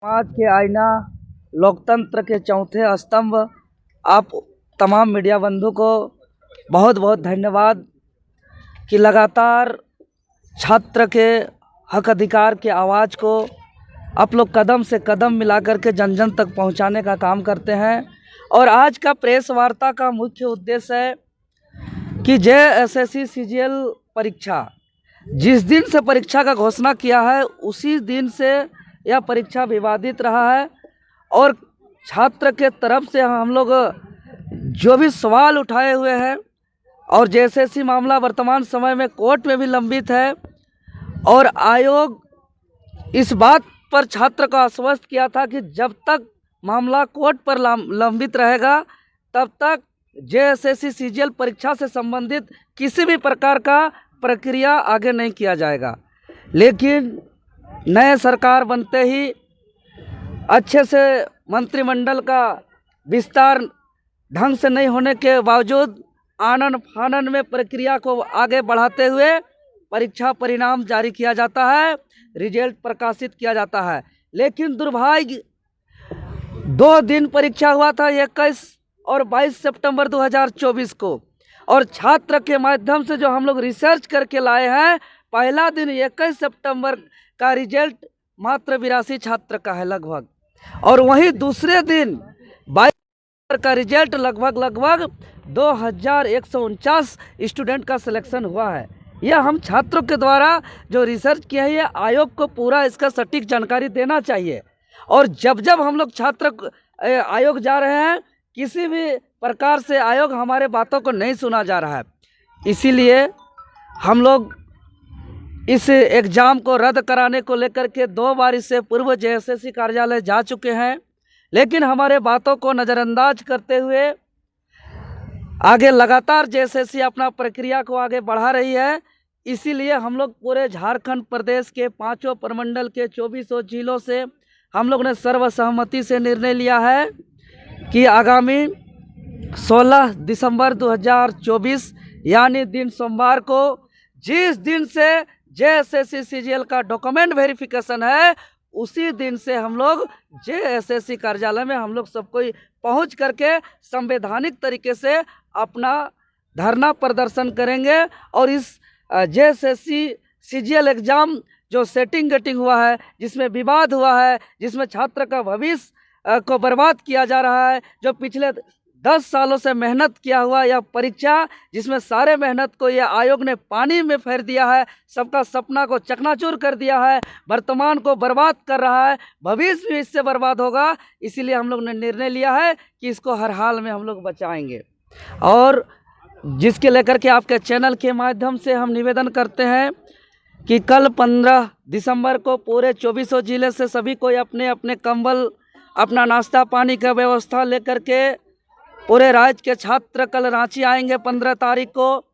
समाज के आईना, लोकतंत्र के चौथे स्तंभ, आप तमाम मीडिया बंधु को बहुत बहुत धन्यवाद कि लगातार छात्र के हक अधिकार के आवाज़ को आप लोग कदम से कदम मिलाकर के जन जन तक पहुंचाने का काम करते हैं। और आज का प्रेस वार्ता का मुख्य उद्देश्य है कि जेएसएससी सीजीएल परीक्षा, जिस दिन से परीक्षा का घोषणा किया है उसी दिन से यह परीक्षा विवादित रहा है। और छात्र के तरफ से हम लोग जो भी सवाल उठाए हुए हैं, और जेएसएससी मामला वर्तमान समय में कोर्ट में भी लंबित है, और आयोग इस बात पर छात्र को आश्वस्त किया था कि जब तक मामला कोर्ट पर लंबित रहेगा तब तक जेएसएससी सीजीएल परीक्षा से संबंधित किसी भी प्रकार का प्रक्रिया आगे नहीं किया जाएगा। लेकिन नए सरकार बनते ही अच्छे से मंत्रिमंडल का विस्तार ढंग से नहीं होने के बावजूद आनन फानन में प्रक्रिया को आगे बढ़ाते हुए परीक्षा परिणाम जारी किया जाता है, रिजल्ट प्रकाशित किया जाता है। लेकिन दुर्भाग्य 2 दिन परीक्षा हुआ था, 21 और 22 सितंबर 2024 को, और छात्र के माध्यम से जो हम लोग रिसर्च करके लाए हैं, पहला दिन 21 सितंबर का रिजल्ट मात्र 82 छात्र का है लगभग, और वहीं दूसरे दिन 22 सितंबर का रिजल्ट लगभग 2149 स्टूडेंट का सिलेक्शन हुआ है। यह हम छात्रों के द्वारा जो रिसर्च किया है, यह आयोग को पूरा इसका सटीक जानकारी देना चाहिए। और जब जब हम लोग छात्र आयोग जा रहे हैं, किसी भी प्रकार से आयोग हमारे बातों को नहीं सुना जा रहा है। इसीलिए हम लोग इस एग्ज़ाम को रद्द कराने को लेकर के 2 बार इससे पूर्व जेएसएससी कार्यालय जा चुके हैं, लेकिन हमारे बातों को नज़रअंदाज करते हुए आगे लगातार जेएसएससी अपना प्रक्रिया को आगे बढ़ा रही है। इसीलिए हम लोग पूरे झारखंड प्रदेश के 5 प्रमंडल के 24 जिलों से हम लोग ने सर्वसहमति से निर्णय लिया है कि आगामी 16 दिसंबर 2024 यानी दिन सोमवार को, जिस दिन से जेएसएससी सीजीएल का डॉक्यूमेंट वेरिफिकेशन है, उसी दिन से हम लोग जेएसएससी कार्यालय में हम लोग सब कोई पहुंच करके संवैधानिक तरीके से अपना धरना प्रदर्शन करेंगे। और इस जेएसएससी सीजीएल एग्ज़ाम जो सेटिंग गेटिंग हुआ है, जिसमें विवाद हुआ है, जिसमें छात्र का भविष्य को बर्बाद किया जा रहा है, जो पिछले 10 सालों से मेहनत किया हुआ यह परीक्षा, जिसमें सारे मेहनत को यह आयोग ने पानी में फेर दिया है, सबका सपना को चकनाचूर कर दिया है, वर्तमान को बर्बाद कर रहा है, भविष्य भी इससे बर्बाद होगा। इसीलिए हम लोग ने निर्णय लिया है कि इसको हर हाल में हम लोग बचाएंगे। और जिसके लेकर के आपके चैनल के माध्यम से हम निवेदन करते हैं कि कल 15 दिसंबर को पूरे 24 जिले से सभी कोई अपने अपने कंबल, अपना नाश्ता पानी का व्यवस्था लेकर के पूरे राज्य के छात्र कल रांची आएंगे 15 तारीख को,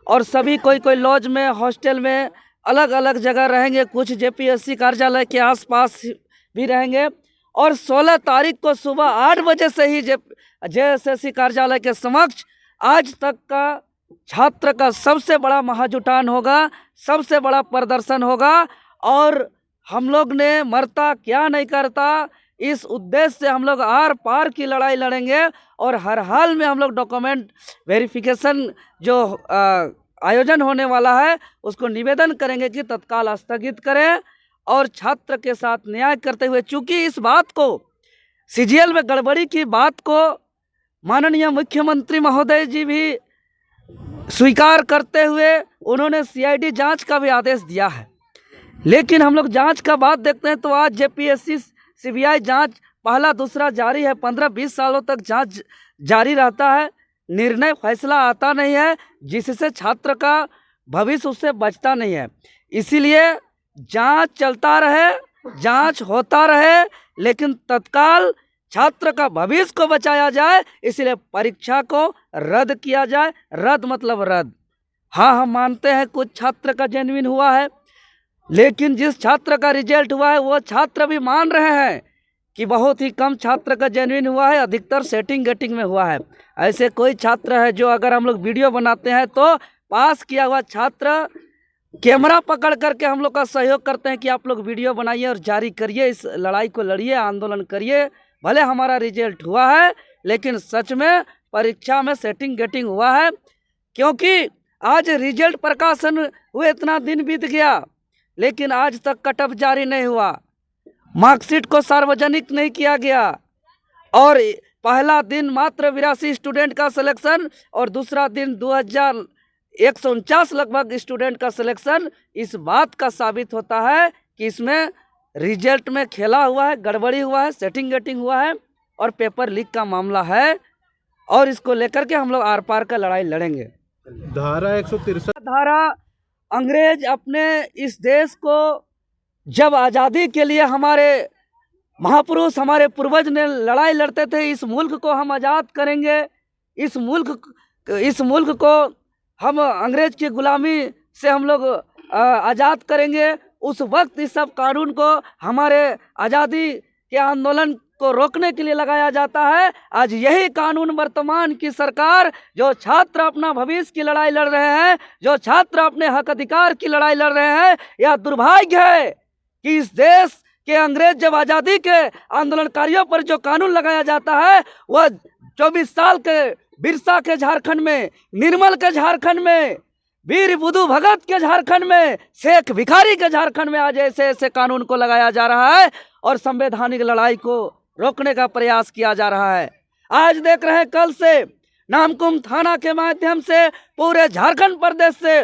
और सभी कोई लॉज में, हॉस्टल में, अलग अलग जगह रहेंगे, कुछ जेपीएससी कार्यालय के आसपास भी रहेंगे। और 16 तारीख को सुबह 8 बजे से ही जेएसएससी कार्यालय के समक्ष आज तक का छात्र का सबसे बड़ा महाजुटान होगा, सबसे बड़ा प्रदर्शन होगा। और हम लोग ने मरता क्या नहीं करता, इस उद्देश्य से हम लोग आर पार की लड़ाई लड़ेंगे, और हर हाल में हम लोग डॉक्यूमेंट वेरिफिकेशन जो आयोजन होने वाला है उसको निवेदन करेंगे कि तत्काल स्थगित करें, और छात्र के साथ न्याय करते हुए, चूँकि इस बात को सीजीएल में गड़बड़ी की बात को माननीय मुख्यमंत्री महोदय जी भी स्वीकार करते हुए उन्होंने सीआईडी जांच का भी आदेश दिया है। लेकिन हम लोग जांच का बात देखते हैं तो आज जेपीएससी सीबीआई जांच पहला दूसरा जारी है, 15-20 सालों तक जांच जारी रहता है, निर्णय फैसला आता नहीं है, जिससे छात्र का भविष्य उससे बचता नहीं है। इसीलिए जांच चलता रहे, जांच होता रहे, लेकिन तत्काल छात्र का भविष्य को बचाया जाए, इसलिए परीक्षा को रद्द किया जाए। रद्द मतलब रद्द। हाँ, हम मानते हैं कुछ छात्र का जेन्युइन हुआ है, लेकिन जिस छात्र का रिजल्ट हुआ है वो छात्र भी मान रहे हैं कि बहुत ही कम छात्र का जेन्युइन हुआ है, अधिकतर सेटिंग गेटिंग में हुआ है। ऐसे कोई छात्र है जो, अगर हम लोग वीडियो बनाते हैं तो पास किया हुआ छात्र कैमरा पकड़ करके हम लोग का सहयोग करते हैं कि आप लोग वीडियो बनाइए और जारी करिए, इस लड़ाई को लड़िए, आंदोलन करिए। भले हमारा रिजल्ट हुआ है, लेकिन सच में परीक्षा में सेटिंग गेटिंग हुआ है, क्योंकि आज रिजल्ट प्रकाशन हुए इतना दिन बीत गया, लेकिन आज तक कट ऑफ जारी नहीं हुआ, मार्कशीट को सार्वजनिक नहीं किया गया। और पहला दिन मात्र 82 स्टूडेंट का सिलेक्शन और दूसरा दिन 2149 लगभग स्टूडेंट का सिलेक्शन। इस बात का साबित होता है कि इसमें रिजल्ट में खेला हुआ है, गड़बड़ी हुआ है, सेटिंग गेटिंग हुआ है और पेपर लीक का मामला है। और इसको लेकर के हम लोग आर पार का लड़ाई लड़ेंगे। धारा 163 धारा अंग्रेज अपने इस देश को जब आज़ादी के लिए हमारे महापुरुष हमारे पूर्वज ने लड़ाई लड़ते थे, इस मुल्क को हम आज़ाद करेंगे, इस मुल्क को हम अंग्रेज की गुलामी से हम लोग आज़ाद करेंगे। उस वक्त इस सब कानून को हमारे आज़ादी के आंदोलन को रोकने के लिए लगाया जाता है। आज यही कानून वर्तमान की सरकार, जो छात्र अपना भविष्य की लड़ाई लड़ रहे हैं, जो छात्र अपने हक अधिकार की लड़ाई लड़ रहे हैं, यह दुर्भाग्य है कि इस देश के अंग्रेज जब आज़ादी के आंदोलनकारियों पर जो कानून लगाया जाता है, वह 24 साल के बिरसा के झारखंड में, निर्मल के झारखंड में, वीर बुद्धू भगत के झारखंड में, शेख भिखारी के झारखंड में आज ऐसे ऐसे कानून को लगाया जा रहा है और संवैधानिक लड़ाई को रोकने का प्रयास किया जा रहा है। आज देख रहे हैं, कल से नामकुम थाना के माध्यम से पूरे झारखंड प्रदेश से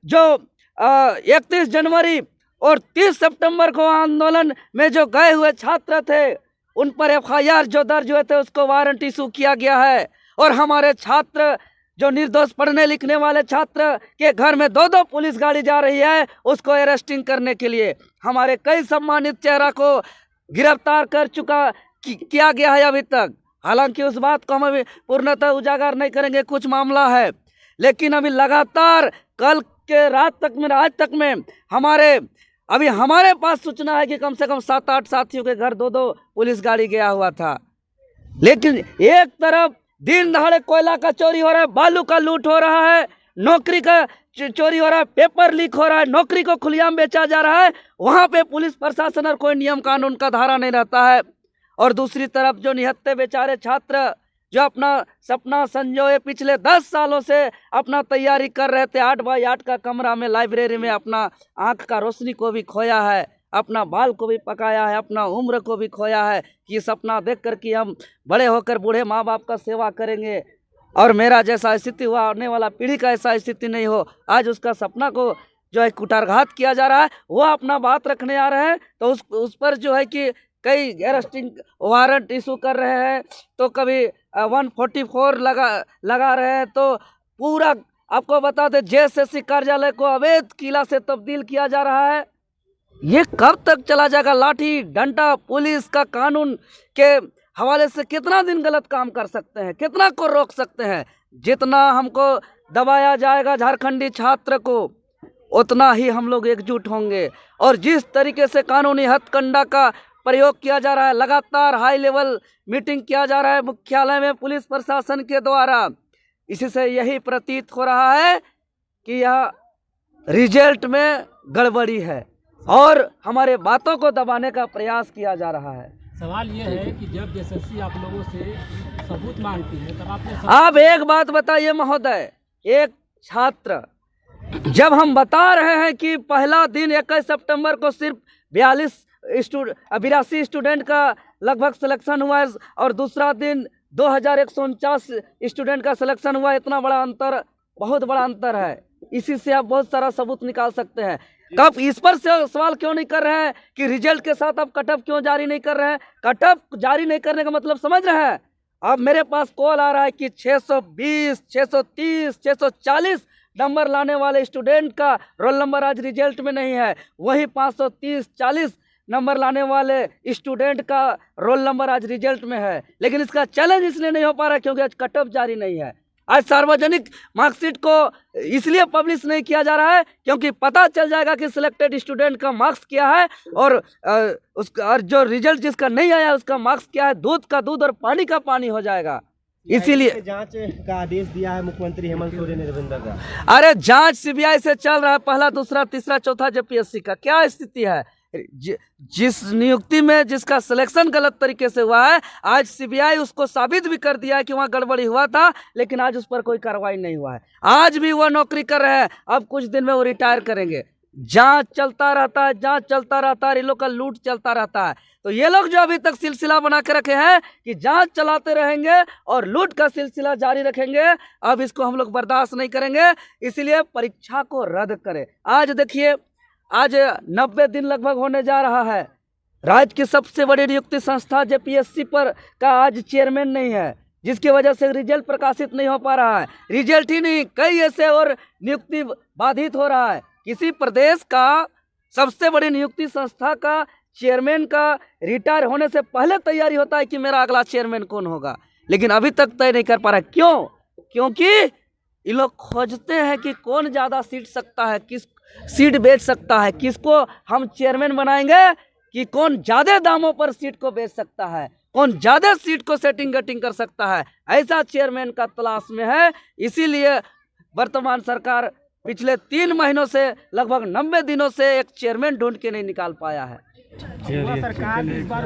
जो 31 जनवरी और 30 सितंबर को आंदोलन में जो गए हुए छात्र थे, उन पर FIR जो दर्ज हुए थे उसको वारंट इशू किया गया है। और हमारे छात्र जो निर्दोष पढ़ने लिखने वाले छात्र के घर में 2-2 पुलिस गाड़ी जा रही है उसको अरेस्टिंग करने के लिए। हमारे कई सम्मानित चेहरा को गिरफ्तार कर किया गया है अभी तक। हालांकि उस बात को हम अभी पूर्णतः उजागर नहीं करेंगे, कुछ मामला है, लेकिन अभी लगातार कल के रात तक में, आज तक में हमारे पास सूचना है कि कम से कम 7-8 साथियों के घर 2-2 पुलिस गाड़ी गया हुआ था। लेकिन एक तरफ दिन दहाड़े कोयला का चोरी हो रहा है, बालू का लूट हो रहा है, नौकरी का चोरी हो रहा है, पेपर लीक हो रहा है, नौकरी को खुलेआम बेचा जा रहा है, वहाँ पे पुलिस प्रशासन और कोई नियम कानून का धारा नहीं रहता है। और दूसरी तरफ जो निहत्थे बेचारे छात्र जो अपना सपना संजोए पिछले 10 सालों से अपना तैयारी कर रहे थे, 8x8 का कमरा में, लाइब्रेरी में अपना आँख का रोशनी को भी खोया है, अपना बाल को भी पकाया है, अपना उम्र को भी खोया है कि सपना देख कर कि हम बड़े होकर बूढ़े माँ बाप का सेवा करेंगे और मेरा जैसा स्थिति हुआ, आने वाला पीढ़ी का ऐसा स्थिति नहीं हो। आज उसका सपना को जो है कुठारघात किया जा रहा है, वो अपना बात रखने आ रहे हैं तो उस पर जो है कि कई अरेस्टिंग वारंट इशू कर रहे हैं, तो कभी 144 लगा रहे हैं। तो पूरा आपको बता दें, JSSC कार्यालय को अवैध किला से तब्दील किया जा रहा है। ये कब तक चला जाएगा? लाठी डंडा पुलिस का कानून के हवाले से कितना दिन गलत काम कर सकते हैं, कितना को रोक सकते हैं? जितना हमको दबाया जाएगा झारखंडी छात्र को, उतना ही हम लोग एकजुट होंगे। और जिस तरीके से कानूनी हथकंडा का प्रयोग किया जा रहा है, लगातार हाई लेवल मीटिंग किया जा रहा है मुख्यालय में पुलिस प्रशासन के द्वारा, इसी से यही प्रतीत हो रहा है कि यह रिजल्ट में गड़बड़ी है और हमारे बातों को दबाने का प्रयास किया जा रहा है। सवाल ये है कि जब JSSC आप लोगों से सबूत मांगती है तब आपने आप एक बात बताइए महोदय, एक छात्र, जब हम बता रहे हैं कि पहला दिन 21 सितंबर को सिर्फ 82 स्टूडेंट का लगभग सिलेक्शन हुआ है और दूसरा दिन 2149 स्टूडेंट का सिलेक्शन हुआ है, इतना बड़ा अंतर, बहुत बड़ा अंतर है। इसी से आप बहुत सारा सबूत निकाल सकते हैं। कब इस पर से सवाल क्यों नहीं कर रहे हैं कि रिजल्ट के साथ आप कट ऑफ क्यों जारी नहीं कर रहे हैं? कट ऑफ जारी नहीं करने का मतलब समझ रहे हैं? अब मेरे पास कॉल आ रहा है कि 620, 630, 640 नंबर लाने वाले स्टूडेंट का रोल नंबर आज रिजल्ट में नहीं है, वही 530-40 नंबर लाने वाले स्टूडेंट का रोल नंबर आज रिजल्ट में है। लेकिन इसका चैलेंज इसलिए नहीं हो पा रहा है क्योंकि आज कट ऑफ जारी नहीं है। आज सार्वजनिक मार्कशीट को इसलिए पब्लिश नहीं किया जा रहा है क्योंकि पता चल जाएगा कि सिलेक्टेड स्टूडेंट का मार्क्स क्या है और उसका, और जो रिजल्ट जिसका नहीं आया उसका मार्क्स क्या है, दूध का दूध और पानी का पानी हो जाएगा। इसीलिए जांच का आदेश दिया है मुख्यमंत्री हेमंत सोरेन ने रविंदर का। अरे जांच सीबीआई से चल रहा है, पहला दूसरा तीसरा चौथा जेपीएससी का क्या स्थिति है। जिस नियुक्ति में जिसका सिलेक्शन गलत तरीके से हुआ है, आज सीबीआई उसको साबित भी कर दिया है कि वहाँ गड़बड़ी हुआ था, लेकिन आज उस पर कोई कार्रवाई नहीं हुआ है। आज भी वह नौकरी कर रहे हैं, अब कुछ दिन में वो रिटायर करेंगे। जांच चलता रहता है, जांच चलता रहता है, इन लोग का लूट चलता रहता है। तो ये लोग जो अभी तक सिलसिला बना के रखे हैं कि जांच चलाते रहेंगे और लूट का सिलसिला जारी रखेंगे, अब इसको हम लोग बर्दाश्त नहीं करेंगे। इसलिए परीक्षा को रद्द करें। आज देखिए, आज 90 दिन लगभग होने जा रहा है। राज्य की सबसे बड़ी नियुक्ति संस्था जेपीएससी पर का आज चेयरमैन नहीं है, जिसकी वजह से रिजल्ट प्रकाशित नहीं हो पा रहा है। रिजल्ट ही नहीं, कई ऐसे और नियुक्ति बाधित हो रहा है। किसी प्रदेश का सबसे बड़ी नियुक्ति संस्था का चेयरमैन का रिटायर होने से पहले तैयारी होता है कि मेरा अगला चेयरमैन कौन होगा, लेकिन अभी तक तय नहीं कर पा रहा है। क्यों? क्योंकि ये लोग खोजते हैं कि कौन ज़्यादा सीट सकता है, किस सीट बेच सकता है, किसको हम चेयरमैन बनाएंगे, कि कौन ज़्यादा दामों पर सीट को बेच सकता है, कौन ज़्यादा सीट को सेटिंग गटिंग कर सकता है। ऐसा चेयरमैन का तलाश में है। इसीलिए वर्तमान सरकार पिछले 3 महीनों से लगभग 90 दिनों से एक चेयरमैन ढूंढ के नहीं निकाल पाया है। सरकार इस बार